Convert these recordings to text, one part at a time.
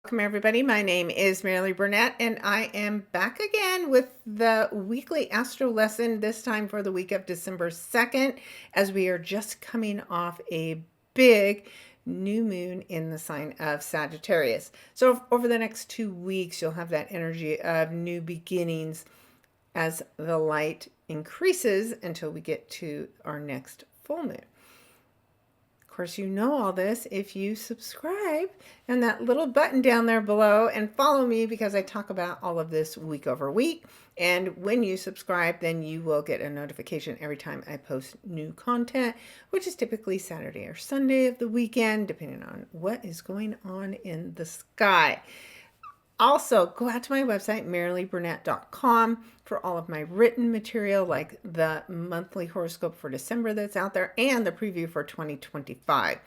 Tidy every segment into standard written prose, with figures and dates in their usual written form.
Welcome everybody. My name is Mary Burnett and I am back again with the weekly astro lesson, this time for the week of December 2nd, as we are just coming off a big new moon in the sign of Sagittarius. So over the next 2 weeks, you'll have that energy of new beginnings as the light increases until we get to our next full moon. Of course, you know all this if you subscribe and that little button down there below and follow me, because I talk about all of this week over week. And when you subscribe, then you will get a notification every time I post new content, which is typically Saturday or Sunday of the weekend, depending on what is going on in the sky. Also, go out to my website, MaryleeBurnett.com, for all of my written material, like the monthly horoscope for December that's out there and the preview for 2025.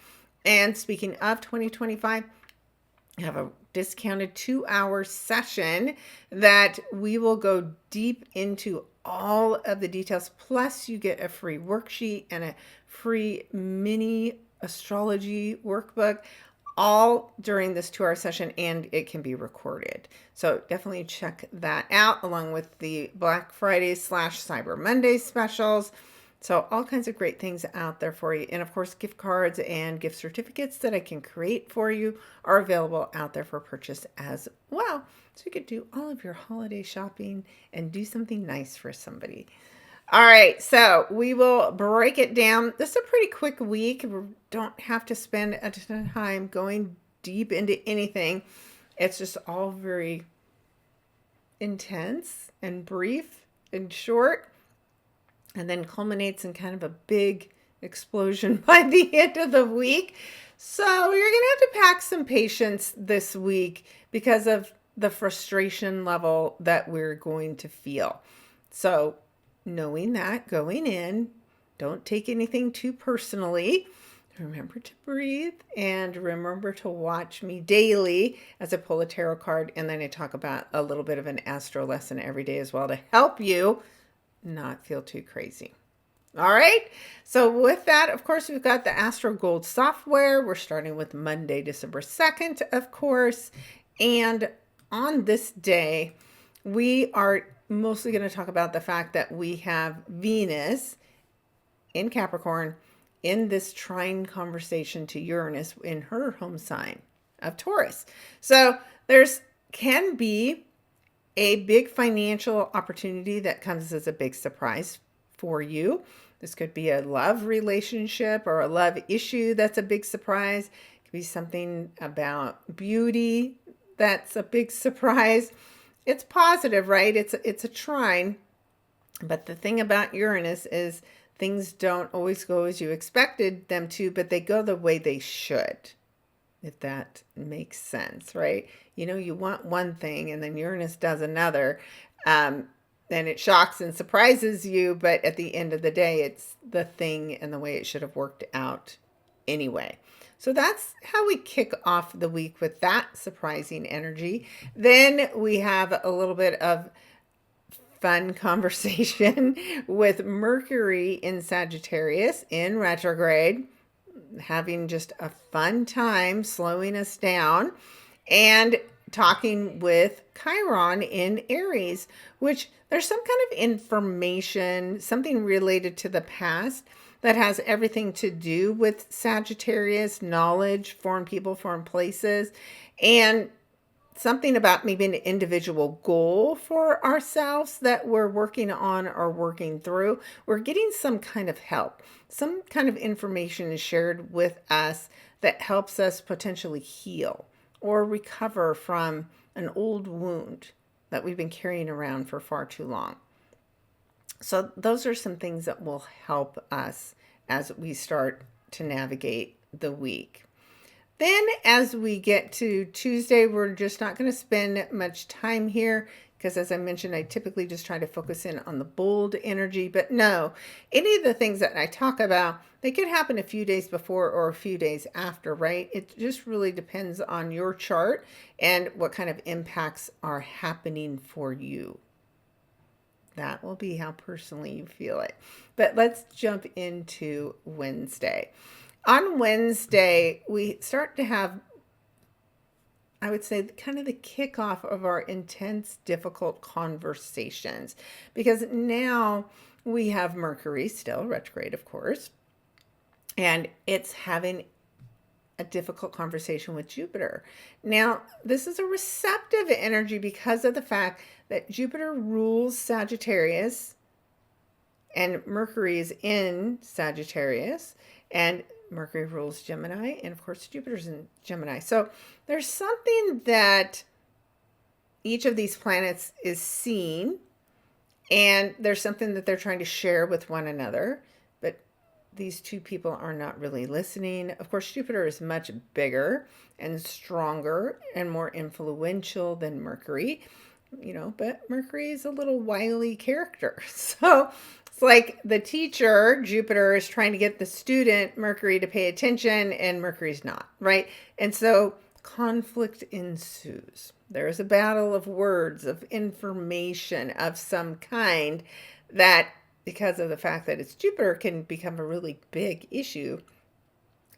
And speaking of 2025, I have a discounted 2-hour session that we will go deep into all of the details. Plus, you get a free worksheet and a free mini astrology workbook, all during this 2-hour session, and it can be recorded. So definitely check that out, along with the Black Friday / Cyber Monday specials. So all kinds of great things out there for you. And of course, gift cards and gift certificates that I can create for you are available out there for purchase as well. So you could do all of your holiday shopping and do something nice for somebody. All right, so we will break it down. This is a pretty quick week. We don't have to spend a ton of time going deep into anything. It's just all very intense and brief and short, and then culminates in kind of a big explosion by the end of the week. So you're going to have to pack some patience this week because of the frustration level that we're going to feel. So knowing that going in, don't take anything too personally. Remember to breathe and remember to watch me daily as I pull a tarot card, and then I talk about a little bit of an astro lesson every day as well to help you not feel too crazy. All right. So with that, of course, we've got the Astro Gold software. We're starting with Monday, December 2nd, of course. And on this day, we are mostly going to talk about the fact that we have Venus in Capricorn in this trine conversation to Uranus in her home sign of Taurus. So there's can be a big financial opportunity that comes as a big surprise for you. This could be a love relationship or a love issue that's a big surprise. It could be something about beauty that's a big surprise. It's positive, right? It's a trine. But the thing about Uranus is things don't always go as you expected them to, but they go the way they should, if that makes sense, right? You know, you want one thing and then Uranus does another, and it shocks and surprises you, but at the end of the day, it's the thing and the way it should have worked out anyway. So that's how we kick off the week, with that surprising energy. Then we have a little bit of fun conversation with Mercury in Sagittarius in retrograde, having just a fun time slowing us down, and talking with Chiron in Aries, which there's some kind of information, something related to the past that has everything to do with Sagittarius, knowledge, foreign people, foreign places, and something about maybe an individual goal for ourselves that we're working on or working through. We're getting some kind of help. Some kind of information is shared with us that helps us potentially heal or recover from an old wound that we've been carrying around for far too long. So those are some things that will help us as we start to navigate the week. Then as we get to Tuesday, we're just not going to spend much time here because, as I mentioned, I typically just try to focus in on the bold energy. But no, any of the things that I talk about, they could happen a few days before or a few days after, right? It just really depends on your chart and what kind of impacts are happening for you. That will be how personally you feel it. But let's jump into Wednesday. On Wednesday, we start to have I would say, kind of the kickoff of our intense, difficult conversations. Because now we have Mercury still retrograde, of course, and it's having a difficult conversation with Jupiter. Now, this is a receptive energy because of the fact that Jupiter rules Sagittarius and Mercury is in Sagittarius, and Mercury rules Gemini, and of course Jupiter's in Gemini. So there's something that each of these planets is seeing, and there's something that they're trying to share with one another, but these two people are not really listening. Of course, Jupiter is much bigger and stronger and more influential than Mercury, but Mercury is a little wily character. So it's like the teacher, Jupiter, is trying to get the student, Mercury, to pay attention, and Mercury's not, right? And so conflict ensues. There is a battle of words, of information of some kind that, because of the fact that it's Jupiter, can become a really big issue,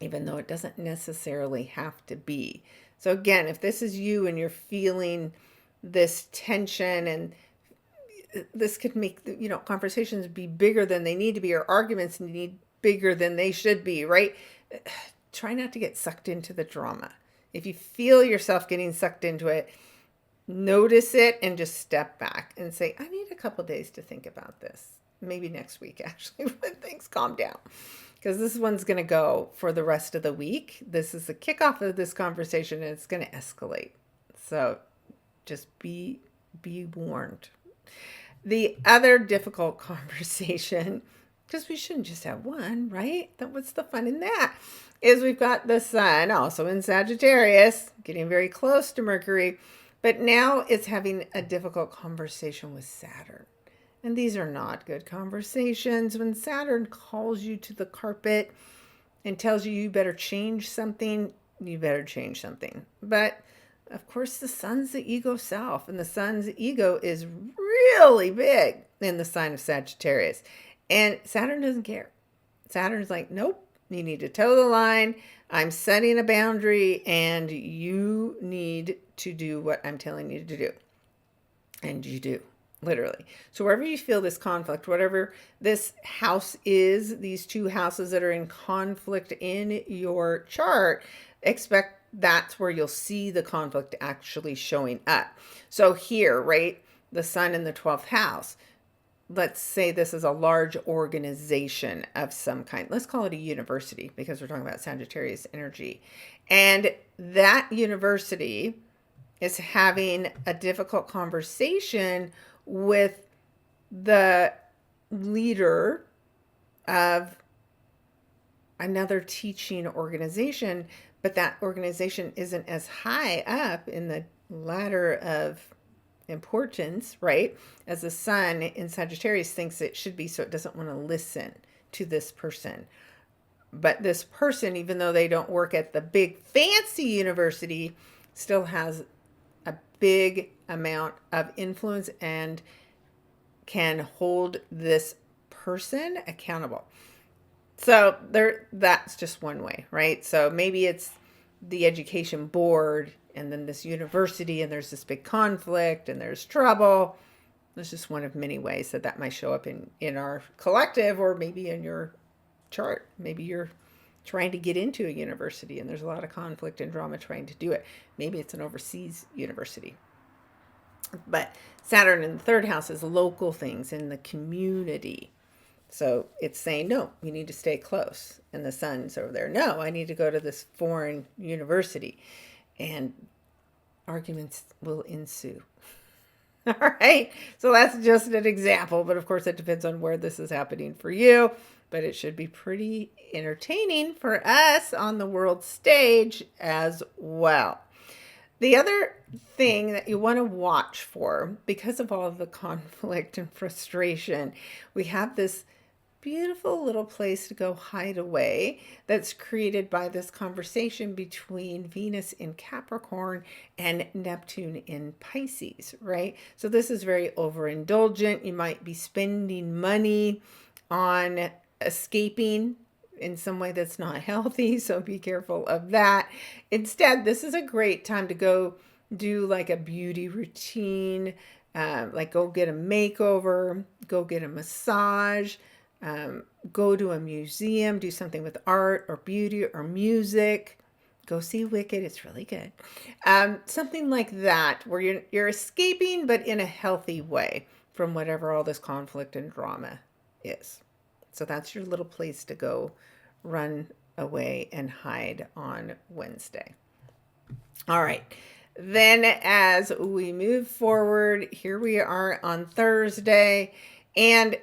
even though it doesn't necessarily have to be. So again, if this is you and you're feeling this tension, and this could make conversations be bigger than they need to be, or arguments need bigger than they should be, right? Try not to get sucked into the drama. If you feel yourself getting sucked into it, notice it and just step back and say, I need a couple days to think about this. Maybe next week, actually, when things calm down, because this one's going to go for the rest of the week. This is the kickoff of this conversation, and it's going to escalate. So just be warned. The other difficult conversation, because we shouldn't just have one, right? What's the fun in that? Is we've got the sun also in Sagittarius, getting very close to Mercury, but now it's having a difficult conversation with Saturn. And these are not good conversations. When Saturn calls you to the carpet and tells you you better change something, you better change something. But of course, the sun's the ego self, and the sun's ego is really big in the sign of Sagittarius. And Saturn doesn't care. Saturn's like, nope, you need to toe the line. I'm setting a boundary, and you need to do what I'm telling you to do. And you do, literally. So wherever you feel this conflict, whatever this house is, these two houses that are in conflict in your chart, expect that's where you'll see the conflict actually showing up. So here, right, the sun in the 12th house. Let's say this is a large organization of some kind. Let's call it a university, because we're talking about Sagittarius energy. And that university is having a difficult conversation with the leader of another teaching organization, but that organization isn't as high up in the ladder of importance, right, as the sun in Sagittarius thinks it should be, so it doesn't want to listen to this person. But this person, even though they don't work at the big fancy university, still has a big amount of influence and can hold this person accountable. So that's just one way, right? So maybe it's the education board and then this university, and there's this big conflict and there's trouble. That's just one of many ways that might show up in our collective, or maybe in your chart. Maybe you're trying to get into a university and there's a lot of conflict and drama trying to do it. Maybe it's an overseas university. But Saturn in the 3rd house is local things in the community. So it's saying, no, you need to stay close. And the sun's over there. No, I need to go to this foreign university. And arguments will ensue. All right. So that's just an example. But of course, it depends on where this is happening for you. But it should be pretty entertaining for us on the world stage as well. The other thing that you want to watch for, because of all of the conflict and frustration, we have this beautiful little place to go hide away that's created by this conversation between Venus in Capricorn and Neptune in Pisces, right? So this is very overindulgent. You might be spending money on escaping in some way that's not healthy. So be careful of that. Instead, this is a great time to go do like a beauty routine, like go get a makeover, go get a massage, go to a museum, do something with art or beauty or music. Go see Wicked. It's really good. Something like that where you're escaping, but in a healthy way from whatever all this conflict and drama is. So that's your little place to go run away and hide on Wednesday. All right. Then as we move forward, here we are on Thursday, and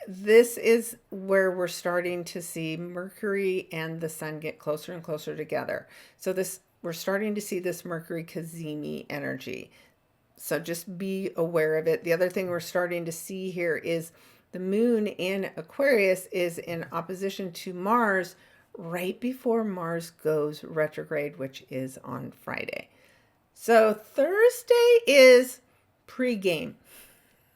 this is where we're starting to see Mercury and the sun get closer and closer together. So we're starting to see this Mercury cazimi energy. So just be aware of it. The other thing we're starting to see here is the moon in Aquarius is in opposition to Mars right before Mars goes retrograde, which is on Friday. So Thursday is pre-game.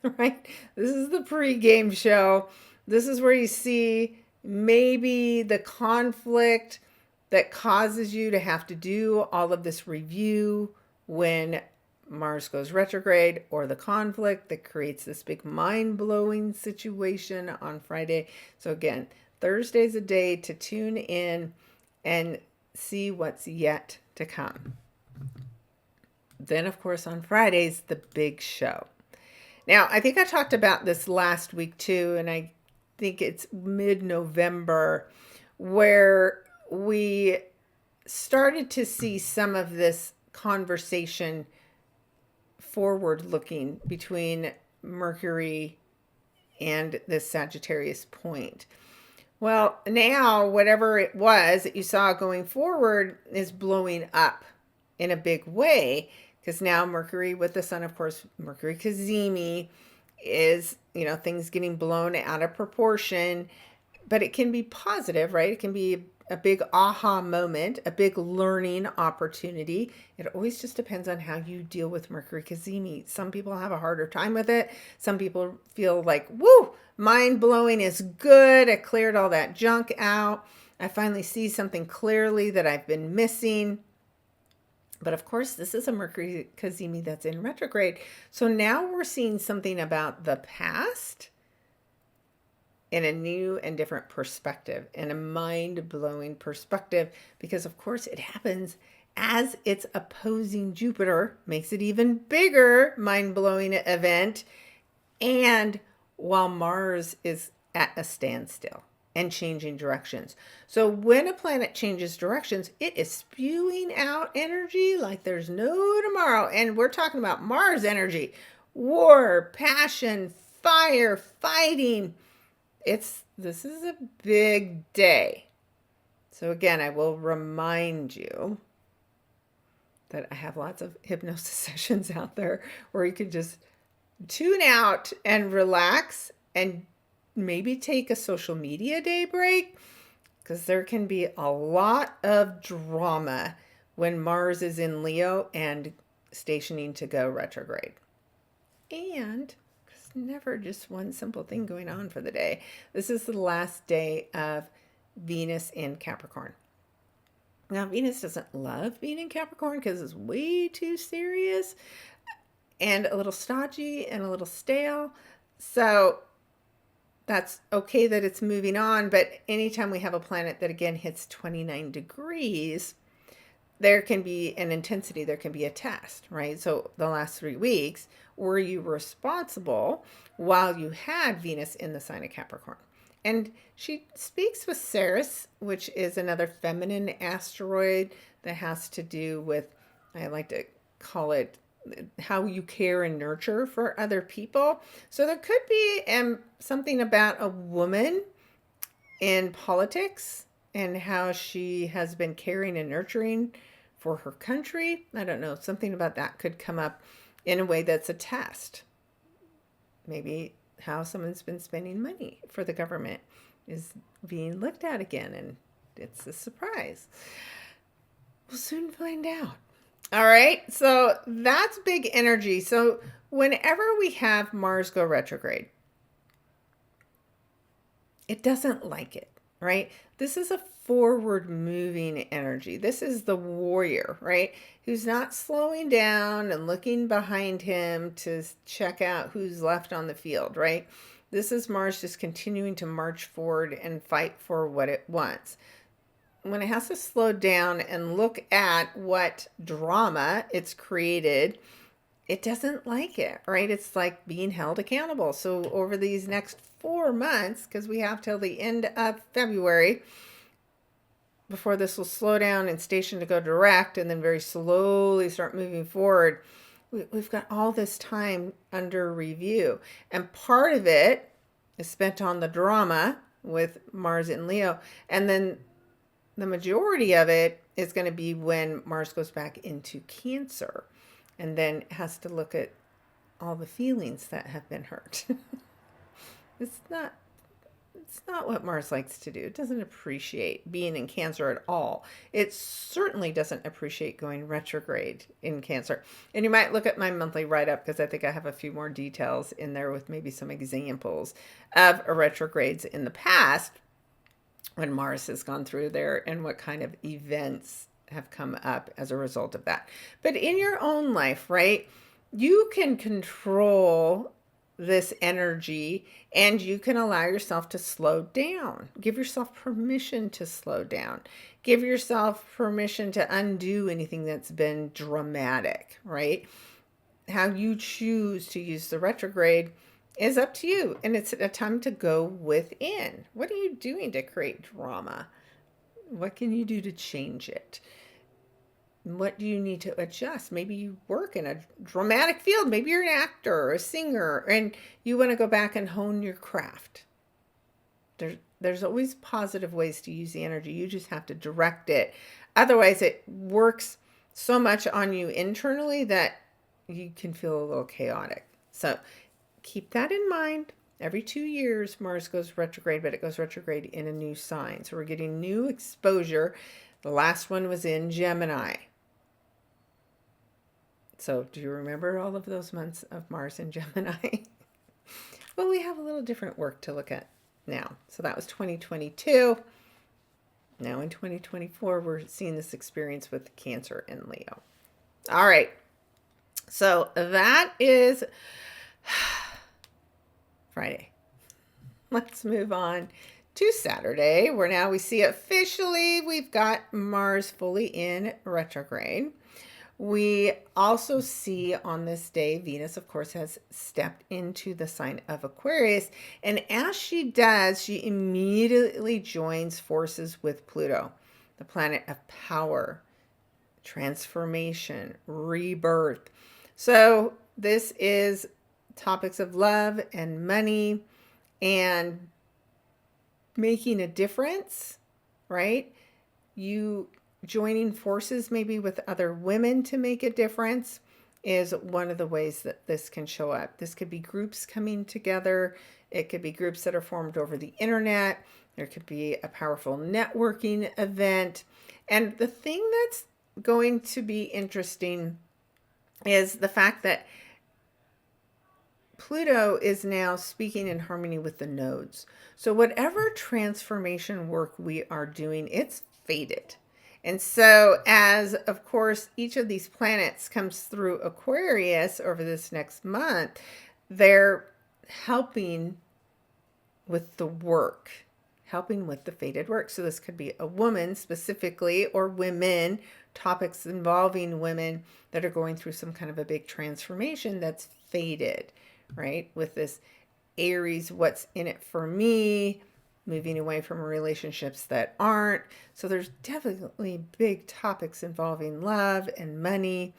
Right? This is the pre-game show. This is where you see maybe the conflict that causes you to have to do all of this review when Mars goes retrograde, or the conflict that creates this big mind-blowing situation on Friday. So again, Thursday's a day to tune in and see what's yet to come. Then, of course, on Fridays, the big show. Now, I think I talked about this last week too, and I think it's mid-November, where we started to see some of this conversation forward-looking between Mercury and this Sagittarius point. Well, now, whatever it was that you saw going forward is blowing up in a big way. Because now Mercury with the sun, of course, Mercury cazimi is, things getting blown out of proportion, but it can be positive, right? It can be a big aha moment, a big learning opportunity. It always just depends on how you deal with Mercury cazimi. Some people have a harder time with it. Some people feel like, woo, mind blowing is good. I cleared all that junk out. I finally see something clearly that I've been missing. But of course, this is a Mercury cazimi that's in retrograde. So now we're seeing something about the past in a new and different perspective, in a mind-blowing perspective, because of course it happens as it's opposing Jupiter, makes it even bigger mind-blowing event, and while Mars is at a standstill and changing directions. So when a planet changes directions, it is spewing out energy like there's no tomorrow. And we're talking about Mars energy, war, passion, fire, fighting. This is a big day. So again, I will remind you that I have lots of hypnosis sessions out there where you can just tune out and relax and maybe take a social media day break, because there can be a lot of drama when Mars is in Leo and stationing to go retrograde. And there's never just one simple thing going on for the day. This is the last day of Venus in Capricorn. Now, Venus doesn't love being in Capricorn because it's way too serious and a little stodgy and a little stale. So that's okay that it's moving on, but anytime we have a planet that again hits 29 degrees, there can be an intensity, there can be a test, right? So the last 3 weeks, were you responsible while you had Venus in the sign of Capricorn? And she speaks with Ceres, which is another feminine asteroid that has to do with, I like to call it, how you care and nurture for other people. So there could be something about a woman in politics and how she has been caring and nurturing for her country. I don't know. Something about that could come up in a way that's a test. Maybe how someone's been spending money for the government is being looked at again, and it's a surprise. We'll soon find out. All right, so that's big energy. So whenever we have Mars go retrograde, it doesn't like it. right? This is a forward moving energy. This is the warrior, right? Who's not slowing down and looking behind him to check out who's left on the field, right? This is Mars just continuing to march forward and fight for what it wants. When it has to slow down and look at what drama it's created, it doesn't like it, right? It's like being held accountable. So over these next 4 months, because we have till the end of February before this will slow down and station to go direct and then very slowly start moving forward, we've got all this time under review. And part of it is spent on the drama with Mars in Leo. And then the majority of it is going to be when Mars goes back into Cancer and then has to look at all the feelings that have been hurt. It's not what Mars likes to do. It doesn't appreciate being in Cancer at all. It certainly doesn't appreciate going retrograde in Cancer. And you might look at my monthly write-up because I think I have a few more details in there with maybe some examples of retrogrades in the past when Mars has gone through there and what kind of events have come up as a result of that. But in your own life, right, you can control this energy and you can allow yourself to slow down. Give yourself permission to slow down. Give yourself permission to undo anything that's been dramatic, right? How you choose to use the retrograde is up to you. And it's a time to go within. What are you doing to create drama? What can you do to change it? What do you need to adjust? Maybe you work in a dramatic field. Maybe you're an actor or a singer and you want to go back and hone your craft. There's always positive ways to use the energy. You just have to direct it. Otherwise, it works so much on you internally that you can feel a little chaotic. So keep that in mind. Every 2 years, Mars goes retrograde, but it goes retrograde in a new sign. So we're getting new exposure. The last one was in Gemini. So do you remember all of those months of Mars in Gemini? Well, we have a little different work to look at now. So that was 2022. Now in 2024, we're seeing this experience with Cancer and Leo. All right. So that is Friday. Let's move on to Saturday, where now we see officially we've got Mars fully in retrograde. We also see on this day, Venus, of course, has stepped into the sign of Aquarius. And as she does, she immediately joins forces with Pluto, the planet of power, transformation, rebirth. So this is topics of love and money and making a difference, right? You joining forces maybe with other women to make a difference is one of the ways that this can show up. This could be groups coming together. It could be groups that are formed over the internet. There could be a powerful networking event. And the thing that's going to be interesting is the fact that Pluto is now speaking in harmony with the nodes. So whatever transformation work we are doing, it's fated. And so as, of course, each of these planets comes through Aquarius over this next month, they're helping with the work, helping with the fated work. So this could be a woman specifically, or women, topics involving women that are going through some kind of a big transformation that's fated, right? With this Aries, what's in it for me, moving away from relationships that aren't. So there's definitely big topics involving love and money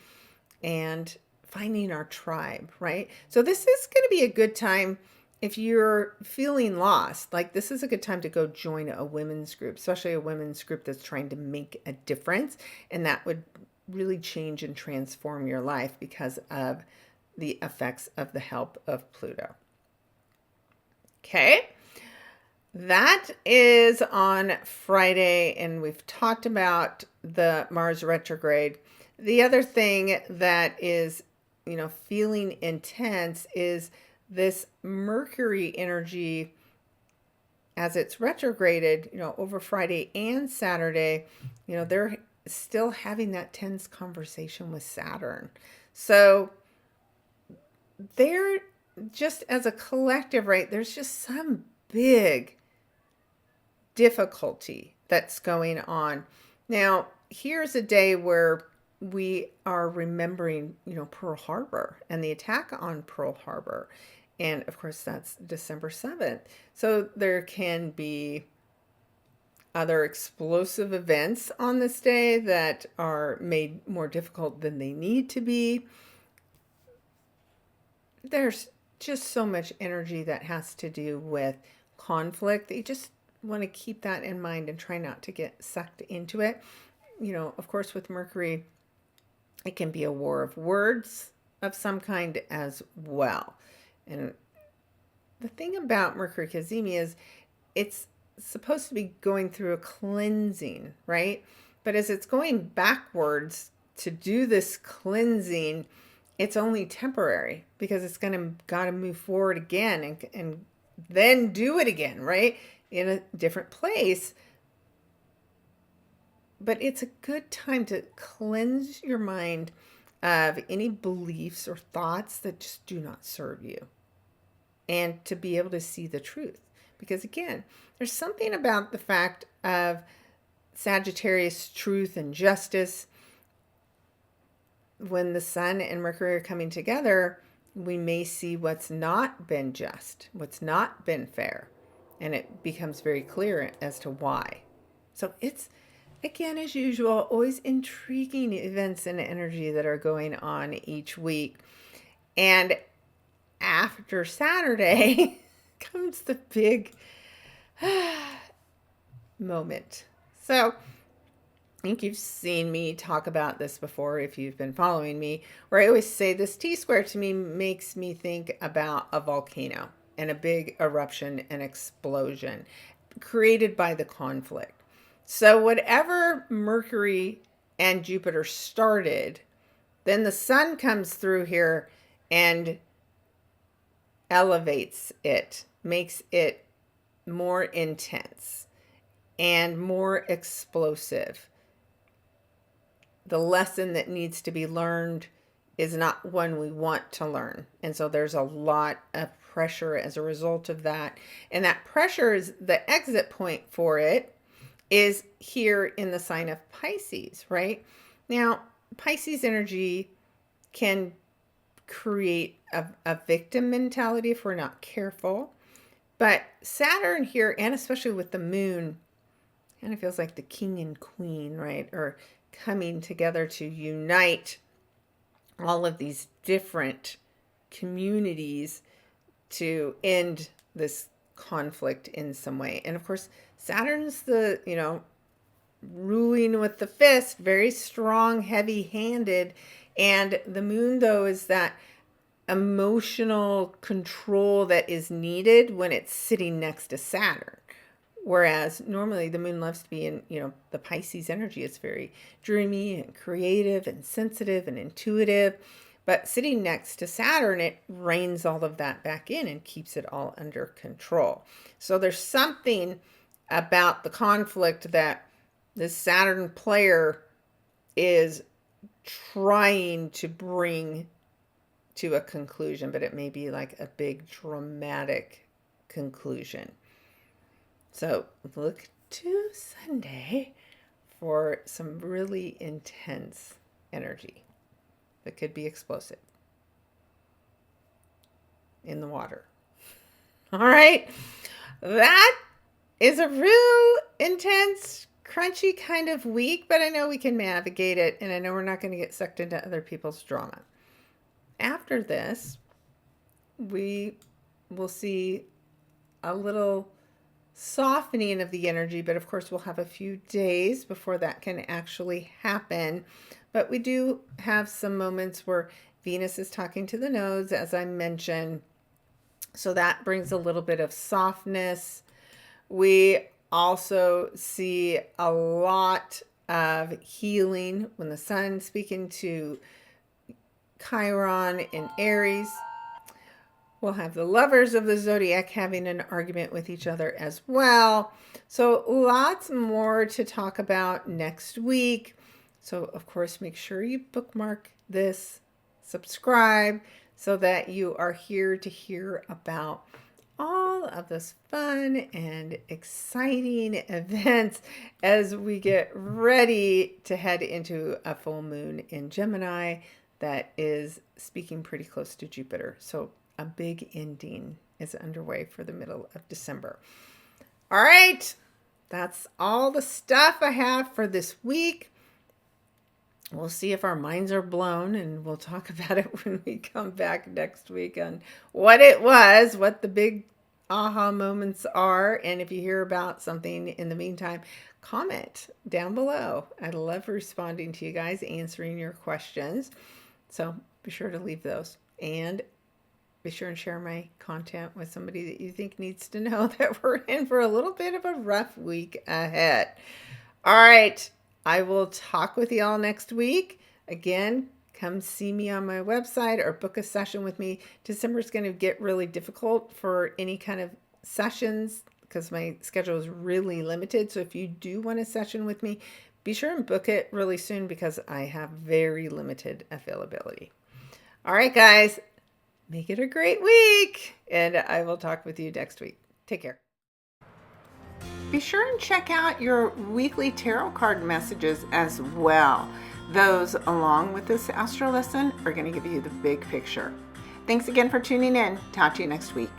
and finding our tribe, right? So this is going to be a good time if you're feeling lost. Like, this is a good time to go join a women's group, especially a women's group that's trying to make a difference. And that would really change and transform your life because of the effects of the help of Pluto. Okay. That is on Friday, and we've talked about the Mars retrograde. The other thing that is, feeling intense is this Mercury energy as it's retrograded, over Friday and Saturday, they're still having that tense conversation with Saturn. So they're just as a collective, right? There's just some big difficulty that's going on. Now, here's a day where we are remembering, Pearl Harbor and the attack on Pearl Harbor. And of course, that's December 7th. So there can be other explosive events on this day that are made more difficult than they need to be. There's just so much energy that has to do with conflict. You just want to keep that in mind and try not to get sucked into it. Of course, with Mercury, it can be a war of words of some kind as well. And the thing about Mercury cazimi is it's supposed to be going through a cleansing, right? But as it's going backwards to do this cleansing, it's only temporary because it's got to move forward again and then do it again, right? In a different place. But it's a good time to cleanse your mind of any beliefs or thoughts that just do not serve you, and to be able to see the truth. Because again, there's something about the fact of Sagittarius truth and justice. When the Sun and Mercury are coming together, we may see what's not been just, what's not been fair, and it becomes very clear as to why. So it's, again, as usual, always intriguing events and energy that are going on each week. And after Saturday comes the big moment. So I think you've seen me talk about this before if you've been following me, where I always say this T-square to me makes me think about a volcano and a big eruption and explosion created by the conflict. So whatever Mercury and Jupiter started, then the Sun comes through here and elevates it, makes it more intense and more explosive. The lesson that needs to be learned is not one we want to learn. And so there's a lot of pressure as a result of that. And that pressure is the exit point for it is here in the sign of Pisces, right? Now, Pisces energy can create a victim mentality if we're not careful. But Saturn here, and especially with the moon, kind of feels like the king and queen, right? Or coming together to unite all of these different communities to end this conflict in some way. And of course, Saturn's the, ruling with the fist, very strong, heavy-handed. And the moon, though, is that emotional control that is needed when it's sitting next to Saturn. Whereas normally the moon loves to be in, the Pisces energy. It's very dreamy and creative and sensitive and intuitive. But sitting next to Saturn, it reins all of that back in and keeps it all under control. So there's something about the conflict that this Saturn player is trying to bring to a conclusion, but it may be like a big dramatic conclusion. So look to Sunday for some really intense energy that could be explosive in the water. All right. That is a real intense, crunchy kind of week, but I know we can navigate it, and I know we're not going to get sucked into other people's drama. After this, we will see a little softening of the energy, but of course we'll have a few days before that can actually happen. But we do have some moments where Venus is talking to the nodes, as I mentioned. So that brings a little bit of softness. We also see a lot of healing when the sun's speaking to Chiron in Aries. We'll have the lovers of the zodiac having an argument with each other as well. So lots more to talk about next week. So of course, make sure you bookmark this, subscribe, so that you are here to hear about all of this fun and exciting events as we get ready to head into a full moon in Gemini that is speaking pretty close to Jupiter. So a big ending is underway for the middle of December. All right, that's all the stuff I have for this week. We'll see if our minds are blown, and we'll talk about it when we come back next week on what it was, what the big aha moments are. And if you hear about something in the meantime, comment down below. I love responding to you guys, answering your questions. So be sure to leave those, and be sure and share my content with somebody that you think needs to know that we're in for a little bit of a rough week ahead. All right. I will talk with you all next week. Again, come see me on my website or book a session with me. December is going to get really difficult for any kind of sessions because my schedule is really limited. So if you do want a session with me, be sure and book it really soon because I have very limited availability. All right, guys, make it a great week, and I will talk with you next week. Take care. Be sure and check out your weekly tarot card messages as well. Those, along with this astro lesson, are going to give you the big picture. Thanks again for tuning in. Talk to you next week.